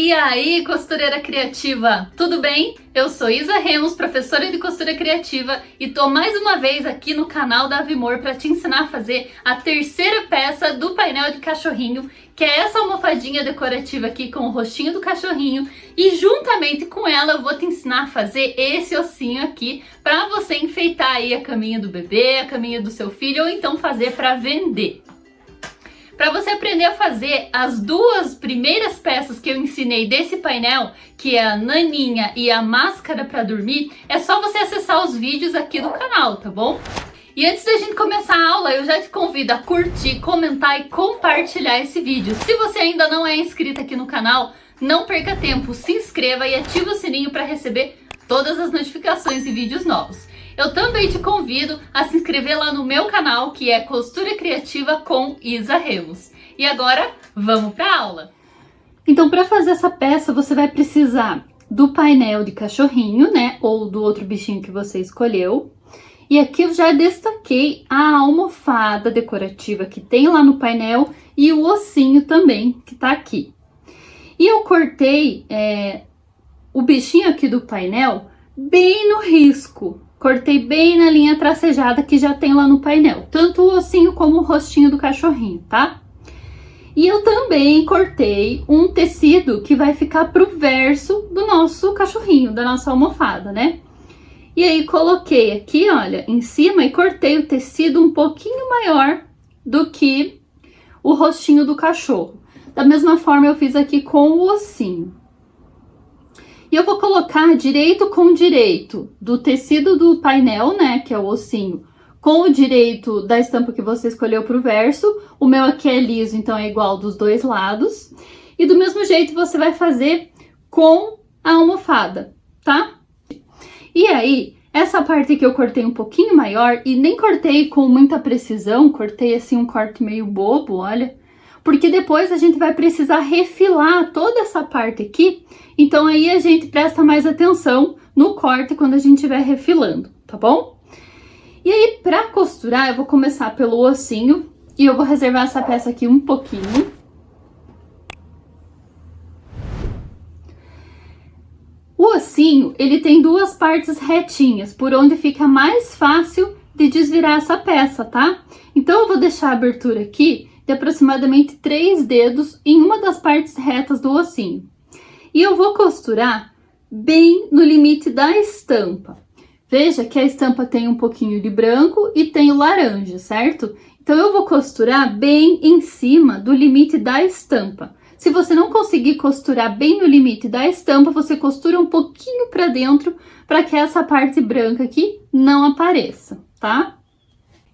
E aí, costureira criativa, tudo bem? Eu sou Isa Remos, professora de costura criativa, e tô mais uma vez aqui no canal da Avimor para te ensinar a fazer a terceira peça do painel de cachorrinho, que é essa almofadinha decorativa aqui com o rostinho do cachorrinho, e juntamente com ela eu vou te ensinar a fazer esse ossinho aqui para você enfeitar aí a caminha do bebê, a caminha do seu filho, ou então fazer para vender. Para você aprender a fazer as duas primeiras peças que eu ensinei desse painel, que é a naninha e a máscara para dormir, é só você acessar os vídeos aqui do canal, tá bom? E antes da gente começar a aula, eu já te convido a curtir, comentar e compartilhar esse vídeo. Se você ainda não é inscrito aqui no canal, não perca tempo, se inscreva e ative o sininho para receber todas as notificações e vídeos novos. Eu também te convido a se inscrever lá no meu canal, que é Costura Criativa com Isa Remos. E agora, vamos para a aula! Então, para fazer essa peça, você vai precisar do painel de cachorrinho, né? Ou do outro bichinho que você escolheu. E aqui eu já destaquei a almofada decorativa que tem lá no painel e o ossinho também, que tá aqui. E eu cortei o bichinho aqui do painel bem no risco. Cortei bem na linha tracejada que já tem lá no painel, tanto o ossinho como o rostinho do cachorrinho, tá? E eu também cortei um tecido que vai ficar pro verso do nosso cachorrinho, da nossa almofada, né? E aí coloquei aqui, olha, em cima e cortei o tecido um pouquinho maior do que o rostinho do cachorro. Da mesma forma eu fiz aqui com o ossinho. E eu vou colocar direito com direito do tecido do painel, né, que é o ossinho, com o direito da estampa que você escolheu pro verso. O meu aqui é liso, então é igual dos dois lados. E do mesmo jeito você vai fazer com a almofada, tá? E aí, essa parte que eu cortei um pouquinho maior e nem cortei com muita precisão, cortei assim um corte meio bobo, olha. Porque depois a gente vai precisar refilar toda essa parte aqui, então aí a gente presta mais atenção no corte quando a gente estiver refilando, tá bom? E aí, pra costurar, eu vou começar pelo ossinho e eu vou reservar essa peça aqui um pouquinho. O ossinho, ele tem duas partes retinhas, por onde fica mais fácil de desvirar essa peça, tá? Então eu vou deixar a abertura aqui de aproximadamente 3 dedos em uma das partes retas do ossinho. E eu vou costurar bem no limite da estampa. Veja que a estampa tem um pouquinho de branco e tem o laranja, certo? Então eu vou costurar bem em cima do limite da estampa. Se você não conseguir costurar bem no limite da estampa, você costura um pouquinho para dentro para que essa parte branca aqui não apareça, tá?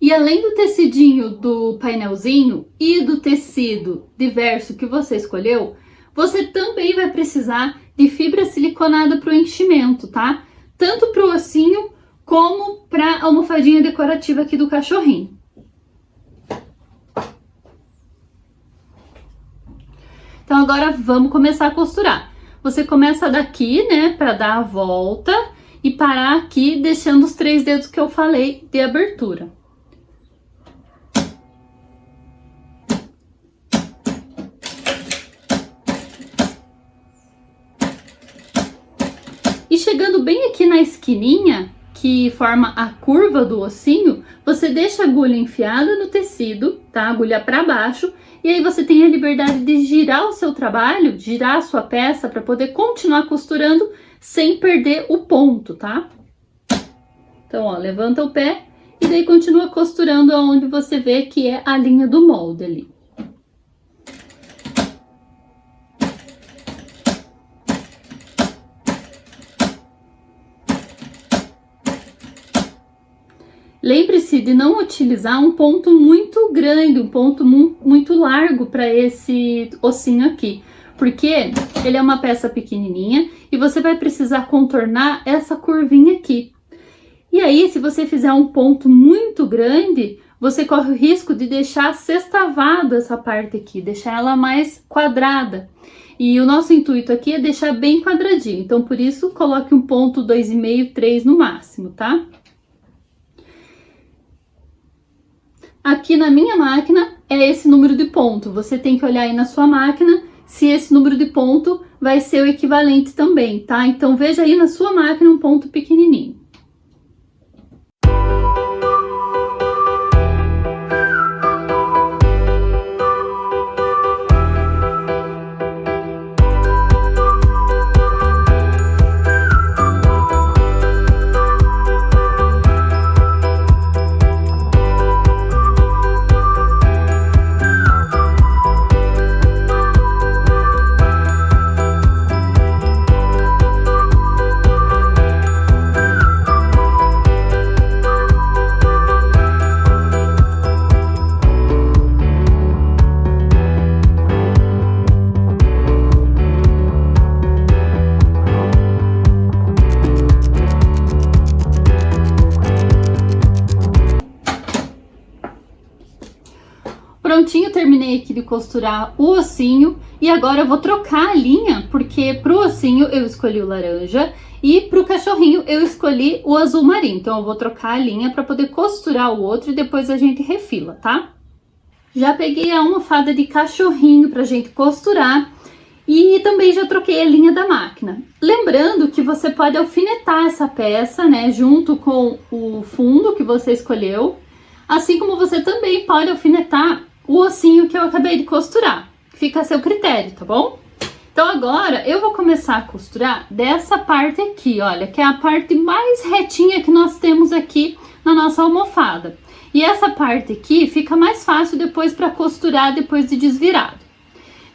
E além do tecidinho do painelzinho e do tecido de verso que você escolheu, você também vai precisar de fibra siliconada para o enchimento, tá? Tanto para o ossinho como para a almofadinha decorativa aqui do cachorrinho. Então agora vamos começar a costurar. Você começa daqui, né, para dar a volta e parar aqui deixando os 3 dedos que eu falei de abertura. E chegando bem aqui na esquininha, que forma a curva do ossinho, você deixa a agulha enfiada no tecido, tá? A agulha para baixo, e aí você tem a liberdade de girar o seu trabalho, girar a sua peça para poder continuar costurando sem perder o ponto, tá? Então, ó, levanta o pé e daí continua costurando aonde você vê que é a linha do molde ali. Lembre-se de não utilizar um ponto muito grande, um ponto muito largo para esse ossinho aqui, porque ele é uma peça pequenininha e você vai precisar contornar essa curvinha aqui. E aí, se você fizer um ponto muito grande, você corre o risco de deixar sextavado essa parte aqui, deixar ela mais quadrada. E o nosso intuito aqui é deixar bem quadradinho, então por isso coloque um ponto 2,5, 3 no máximo, tá? Aqui na minha máquina é esse número de ponto. Você tem que olhar aí na sua máquina se esse número de ponto vai ser o equivalente também, tá? Então, veja aí na sua máquina um ponto pequenininho. Prontinho, terminei aqui de costurar o ossinho e agora eu vou trocar a linha, porque pro ossinho eu escolhi o laranja e pro cachorrinho eu escolhi o azul marinho. Então eu vou trocar a linha para poder costurar o outro e depois a gente refila, tá? Já peguei a almofada de cachorrinho pra gente costurar e também já troquei a linha da máquina. Lembrando que você pode alfinetar essa peça, né, junto com o fundo que você escolheu, assim como você também pode alfinetar o ossinho que eu acabei de costurar. Fica a seu critério, tá bom? Então agora eu vou começar a costurar dessa parte aqui, olha, que é a parte mais retinha que nós temos aqui na nossa almofada. E essa parte aqui fica mais fácil depois para costurar depois de desvirado.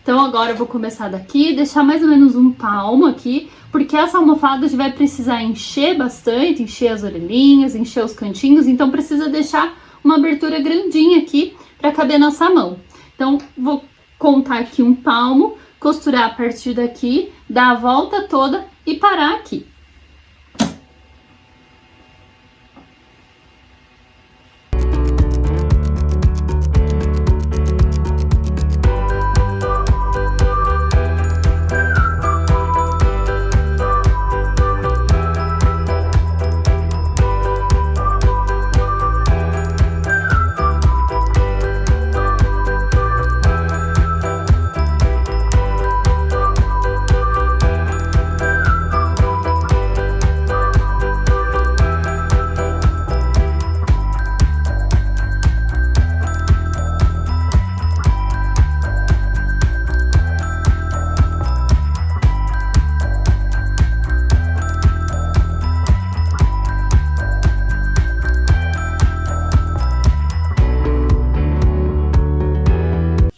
Então agora eu vou começar daqui, deixar mais ou menos um palmo aqui, porque essa almofada a gente vai precisar encher bastante, encher as orelhinhas, encher os cantinhos, então precisa deixar uma abertura grandinha aqui para caber nossa mão. Então, vou contar aqui um palmo, costurar a partir daqui, dar a volta toda e parar aqui.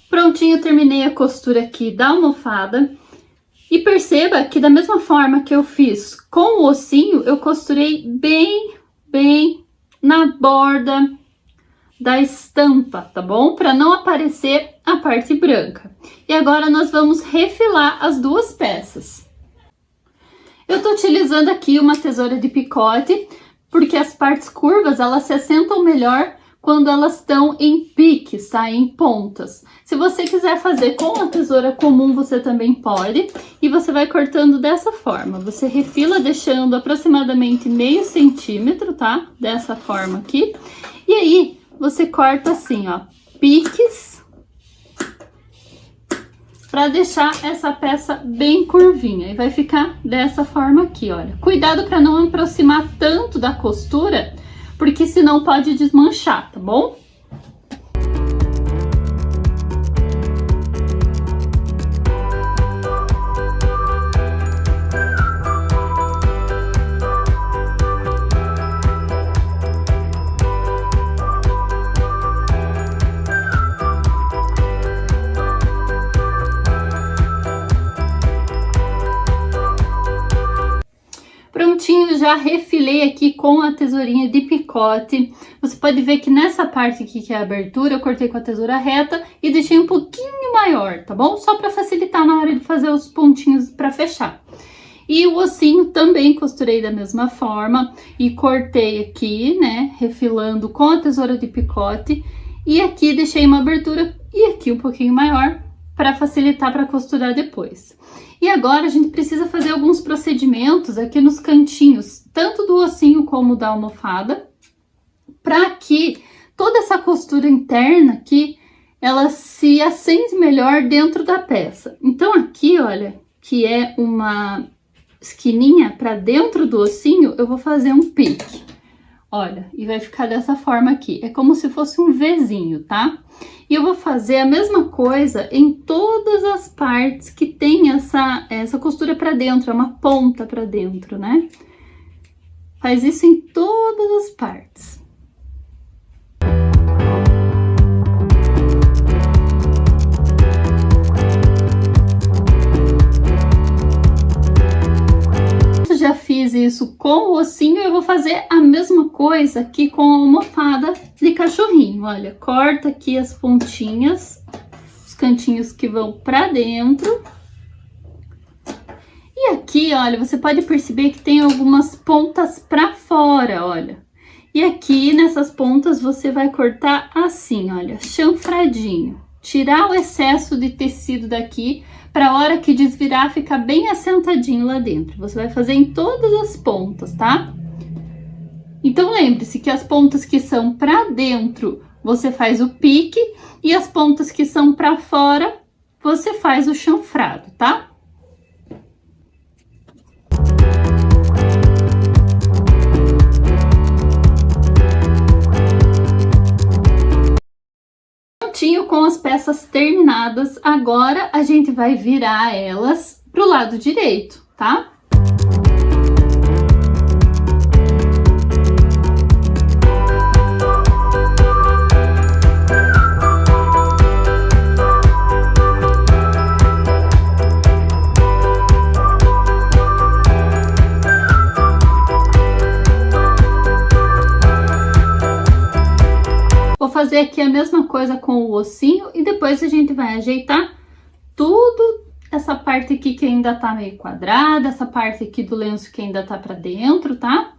Prontinho, terminei a costura aqui da almofada. E perceba que da mesma forma que eu fiz com o ossinho, eu costurei bem na borda da estampa, tá bom? Para não aparecer a parte branca. E agora nós vamos refilar as duas peças. Eu tô utilizando aqui uma tesoura de picote, porque as partes curvas, elas se assentam melhor quando elas estão em piques, tá? Em pontas. Se você quiser fazer com a tesoura comum, você também pode. E você vai cortando dessa forma. Você refila deixando aproximadamente meio centímetro, tá? Dessa forma aqui. E aí, você corta assim, ó, piques, pra deixar essa peça bem curvinha. E vai ficar dessa forma aqui, olha. Cuidado pra não aproximar tanto da costura, porque senão pode desmanchar, tá bom? Prontinho, já refilei aqui com a tesourinha de picote. Você pode ver que nessa parte aqui, que é a abertura, eu cortei com a tesoura reta e deixei um pouquinho maior, tá bom? Só para facilitar na hora de fazer os pontinhos para fechar. E o ossinho também costurei da mesma forma e cortei aqui, né, refilando com a tesoura de picote. E aqui deixei uma abertura e aqui um pouquinho maior para facilitar para costurar depois. E agora a gente precisa fazer alguns procedimentos aqui nos cantinhos, tanto do ossinho como da almofada, para que toda essa costura interna aqui, ela se assente melhor dentro da peça. Então aqui, olha, que é uma esquininha para dentro do ossinho, eu vou fazer um pique. Olha, e vai ficar dessa forma aqui. É como se fosse um Vzinho, tá? E eu vou fazer a mesma coisa em todas as partes que tem essa costura para dentro, é uma ponta para dentro, né? Faz isso em todas as partes. Já fiz isso com o ossinho, eu vou fazer a mesma coisa aqui com a almofada de cachorrinho. Olha, corta aqui as pontinhas, os cantinhos que vão pra dentro. E aqui, olha, você pode perceber que tem algumas pontas pra fora, olha. E aqui, nessas pontas, você vai cortar assim, olha, chanfradinho. Tirar o excesso de tecido daqui, para a hora que desvirar ficar bem assentadinho lá dentro. Você vai fazer em todas as pontas, tá? Então lembre-se que as pontas que são para dentro, você faz o pique, e as pontas que são para fora, você faz o chanfrado, tá? Com as peças terminadas, agora a gente vai virar elas pro lado direito, tá? Fazer aqui a mesma coisa com o ossinho e depois a gente vai ajeitar tudo, essa parte aqui que ainda tá meio quadrada, essa parte aqui do lenço que ainda tá pra dentro, tá?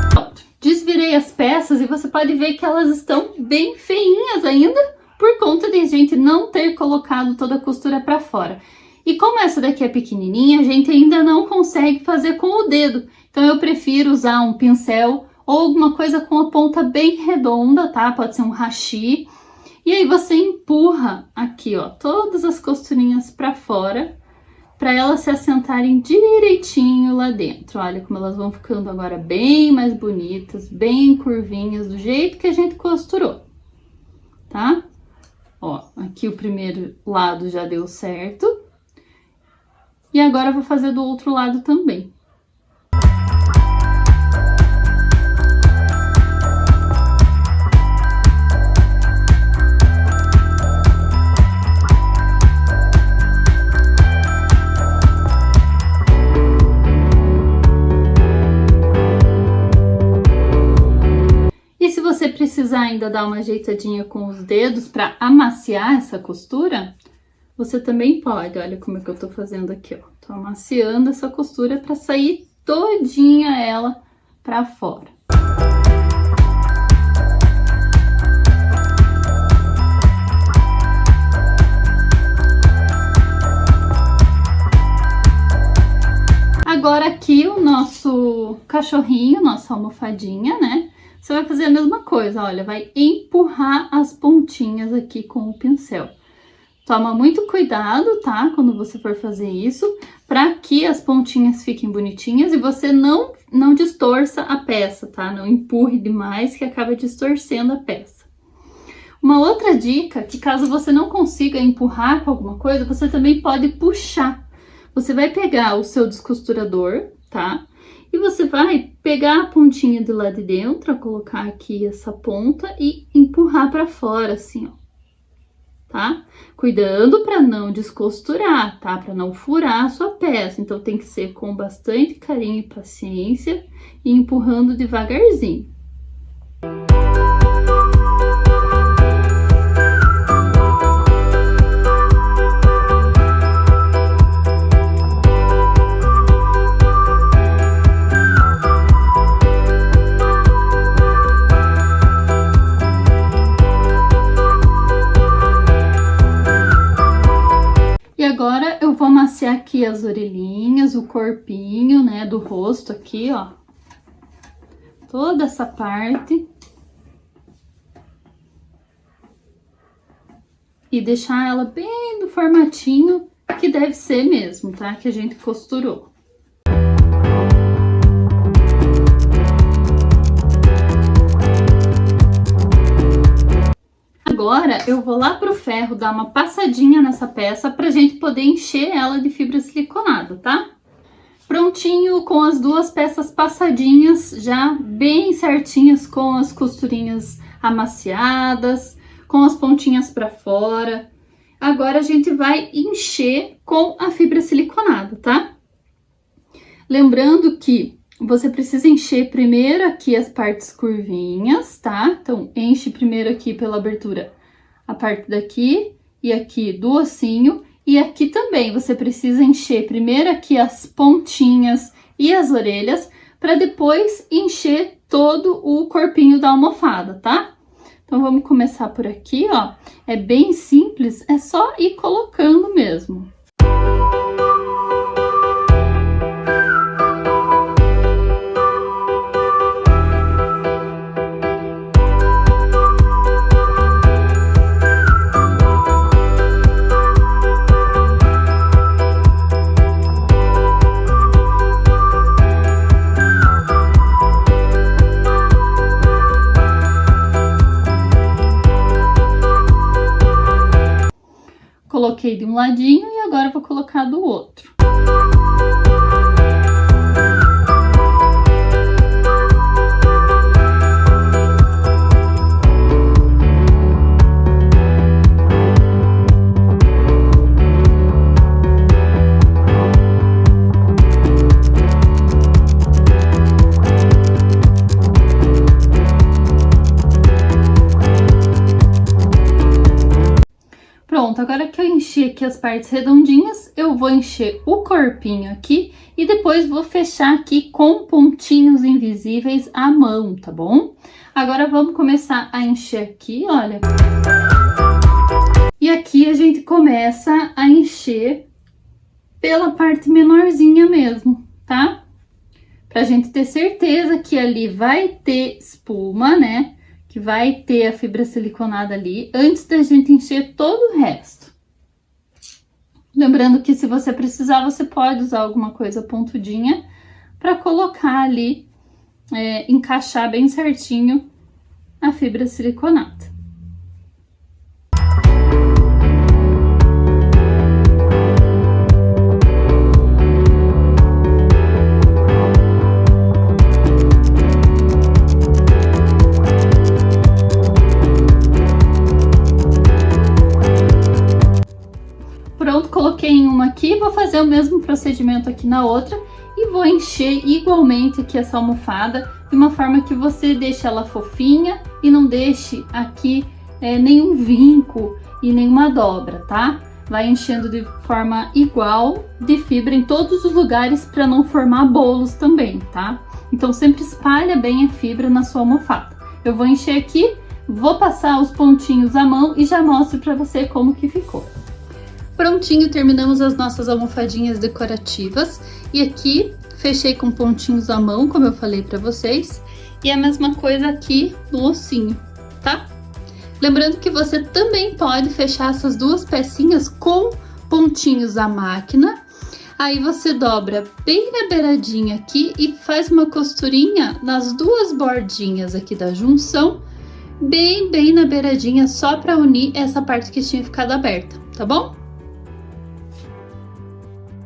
Pronto, desvirei as peças e você pode ver que elas estão bem feinhas ainda, por conta de a gente não ter colocado toda a costura pra fora. E como essa daqui é pequenininha, a gente ainda não consegue fazer com o dedo. Então, eu prefiro usar um pincel ou alguma coisa com a ponta bem redonda, tá? Pode ser um hashi. E aí, você empurra aqui, ó, todas as costurinhas pra fora, pra elas se assentarem direitinho lá dentro. Olha como elas vão ficando agora bem mais bonitas, bem curvinhas, do jeito que a gente costurou, tá? Ó, aqui o primeiro lado já deu certo. E agora eu vou fazer do outro lado também. E se você precisar ainda dar uma ajeitadinha com os dedos para amaciar essa costura, você também pode. Olha como é que eu tô fazendo aqui, ó. Tô amaciando essa costura pra sair todinha ela pra fora. Agora aqui o nosso cachorrinho, nossa almofadinha, né? Você vai fazer a mesma coisa, olha, vai empurrar as pontinhas aqui com o pincel. Toma muito cuidado, tá? Quando você for fazer isso, para que as pontinhas fiquem bonitinhas e você não distorça a peça, tá? Não empurre demais que acaba distorcendo a peça. Uma outra dica, que caso você não consiga empurrar com alguma coisa, você também pode puxar. Você vai pegar o seu descosturador, tá? E você vai pegar a pontinha do lado de dentro, colocar aqui essa ponta e empurrar para fora, assim, ó. Tá? Cuidando para não descosturar, tá? Para não furar a sua peça. Então, tem que ser com bastante carinho e paciência e empurrando devagarzinho. Agora eu vou amaciar aqui as orelhinhas, o corpinho, né, do rosto aqui, ó. toda essa parte. E deixar ela bem no formatinho que deve ser mesmo, tá? Que a gente costurou. Agora, eu vou lá pro ferro dar uma passadinha nessa peça pra gente poder encher ela de fibra siliconada, tá? Prontinho, com as duas peças passadinhas, já bem certinhas, com as costurinhas amaciadas, com as pontinhas pra fora. Agora, a gente vai encher com a fibra siliconada, tá? Lembrando que você precisa encher primeiro aqui as partes curvinhas, tá? Então, enche primeiro aqui pela abertura a parte daqui e aqui do ossinho. E aqui também você precisa encher primeiro aqui as pontinhas e as orelhas, para depois encher todo o corpinho da almofada, tá? Então, vamos começar por aqui, ó. É bem simples, é só ir colocando mesmo. Coloquei de um ladinho e agora vou colocar do outro. Pronto, agora que eu enchi aqui as partes redondinhas, eu vou encher o corpinho aqui e depois vou fechar aqui com pontinhos invisíveis à mão, tá bom? Agora vamos começar a encher aqui, olha. E aqui a gente começa a encher pela parte menorzinha mesmo, tá? Pra gente ter certeza que ali vai ter espuma, né? Que vai ter a fibra siliconada ali, antes da gente encher todo o resto. Lembrando que se você precisar, você pode usar alguma coisa pontudinha para colocar ali, encaixar bem certinho a fibra siliconada. Pronto, coloquei em uma aqui, vou fazer o mesmo procedimento aqui na outra e vou encher igualmente aqui essa almofada de uma forma que você deixe ela fofinha e não deixe aqui nenhum vinco e nenhuma dobra, tá? Vai enchendo de forma igual de fibra em todos os lugares para não formar bolos também, tá? Então sempre espalha bem a fibra na sua almofada. Eu vou encher aqui, vou passar os pontinhos à mão e já mostro para você como que ficou. Prontinho, terminamos as nossas almofadinhas decorativas e aqui fechei com pontinhos à mão, como eu falei pra vocês, e a mesma coisa aqui no ossinho, tá? Lembrando que você também pode fechar essas duas pecinhas com pontinhos à máquina, aí você dobra bem na beiradinha aqui e faz uma costurinha nas duas bordinhas aqui da junção, bem na beiradinha, só pra unir essa parte que tinha ficado aberta, tá bom?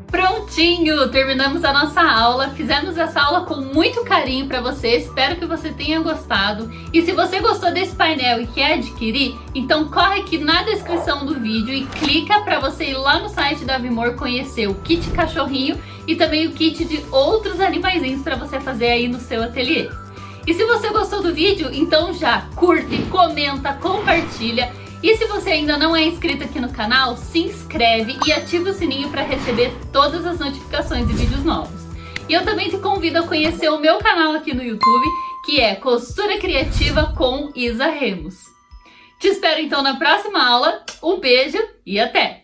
Prontinho! Terminamos a nossa aula, fizemos essa aula com muito carinho para você, espero que você tenha gostado. E se você gostou desse painel e quer adquirir, então corre aqui na descrição do vídeo e clica para você ir lá no site da Avimor conhecer o kit cachorrinho e também o kit de outros animaizinhos para você fazer aí no seu ateliê. E se você gostou do vídeo, então já curte, comenta, compartilha. E se você ainda não é inscrito aqui no canal, se inscreve e ativa o sininho para receber todas as notificações de vídeos novos. E eu também te convido a conhecer o meu canal aqui no YouTube, que é Costura Criativa com Isa Remos. Te espero então na próxima aula, um beijo e até!